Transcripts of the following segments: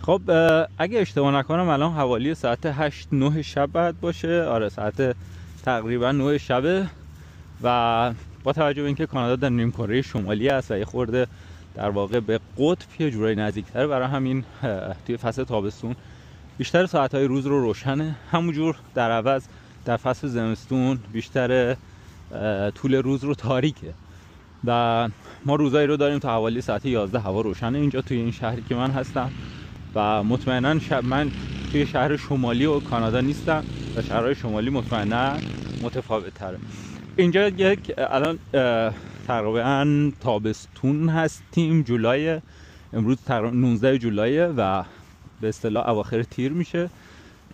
خب اگه اشتباه نکنم الان حوالی ساعت 8-9 شب باید باشه. آره ساعت تقریبا 9 شبه و با توجه به اینکه کانادا در نیم کره شمالی است و یه خورده در واقع به قطب یه جورایی نزدیک‌تره، برای همین توی فصل تابستون بیشتر ساعت‌های روز رو روشنه، همونجور در عوض در فصل زمستون بیشتر طول روز رو تاریکه و ما روزایی رو داریم تا حوالی ساعت 11 هوا روشنه اینجا توی این شهری که من هستم و مطمئنا من توی شهر شمالی و کانادا نیستم و شهرهای شمالی مطمئنا متفاوت تره. اینجا یک الان تقریبا تابستون هستیم، جولای، امروز تقریبا 19 جولایه و به اصطلاح اواخر تیر میشه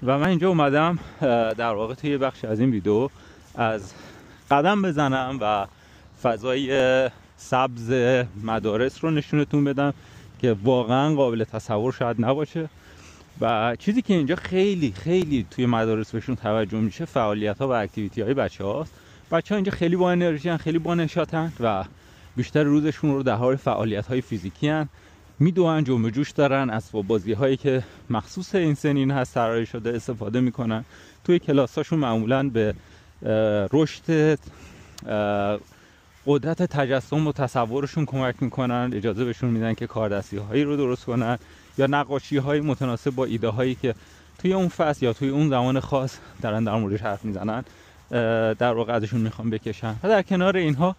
و من اینجا اومدم در واقع توی بخش از این ویدیو از قدم بزنم و فضای سبز مدارس رو نشونتون بدم که واقعا قابل تصور شاید نباشه و چیزی که اینجا خیلی خیلی توی مدارس بهشون توجه میشه فعالیت‌ها و اکتیویتی‌های بچه‌هاست. بچه‌ها اینجا خیلی با انرژی ان، خیلی با نشاطن و بیشتر روزشون رو در حال فعالیت‌های فیزیکی ان، میدوئن، جنب و جوش دارن، اسباب بازی‌هایی که مخصوص این سنین هست طراحی شده استفاده میکنن. توی کلاساشون معمولاً به رشد قدرت تجسم و تصورشون کمک میکنن، اجازه بهشون میدن که کاردستی هایی رو درست کنن یا نقاشی های متناسب با ایده هایی که توی اون فصل یا توی اون زمان خاص دارن در موردش حرف میزنن در واقع ازشون میخوان بکشن و در کنار اینها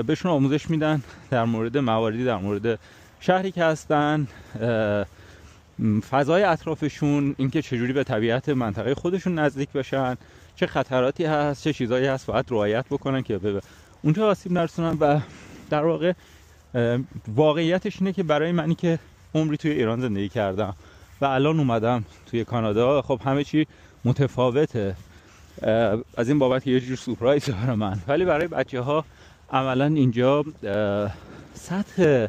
بهشون آموزش میدن در مورد مواردی در مورد شهری که هستن، فضای اطرافشون، اینکه چجوری به طبیعت منطقه خودشون نزدیک بشن، چه خطراتی هست، چه چیزایی هست باید رعایت بکنن که به اونجا آسیب نرسونن. و در واقع واقعیتش اینه که برای منی که عمری توی ایران زندگی کردم و الان اومدم توی کانادا، خب همه چی متفاوته، از این بابت یه جور سورپرایز برای من، ولی برای بچه‌ها عملا اینجا سطح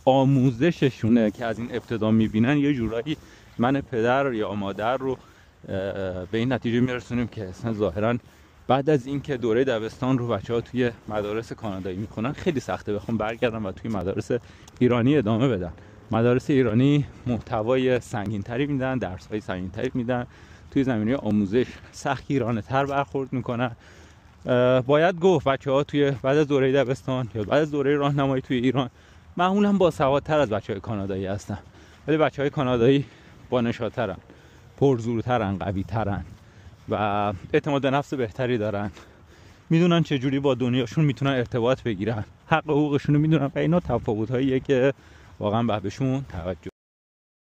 آموزششونه که از این ابتدا میبینن یه جورایی من پدر یا مادر رو به این نتیجه میرسونیم که اصلا ظاهراً بعد از اینکه دوره دبستان رو بچه‌ها توی مدارس کانادایی میخونن خیلی سخته بخوام برگردن و توی مدارس ایرانی ادامه بدن. مدارس ایرانی محتوای سنگین‌تری میدن، درس‌های سنگین‌تری میدن، توی زمینه آموزش سختگیرانه‌تر برخورد میکنن. باید گفت بچه‌ها توی بعد از دوره دبستان یا بعد از دوره راهنمایی توی ایران معمولاً باسوادتر از بچه‌های کانادایی هستن، ولی بچه‌های کانادایی با نشاط‌ترن، پرزورترن، قوی‌ترن و اعتماد به نفس بهتری دارن، میدونن چجوری با دنیاشون میتونن ارتباط بگیرن، حق حقوقشون رو میدونن و اینا تفاوت‌هاییه که واقعا باید بهشون توجه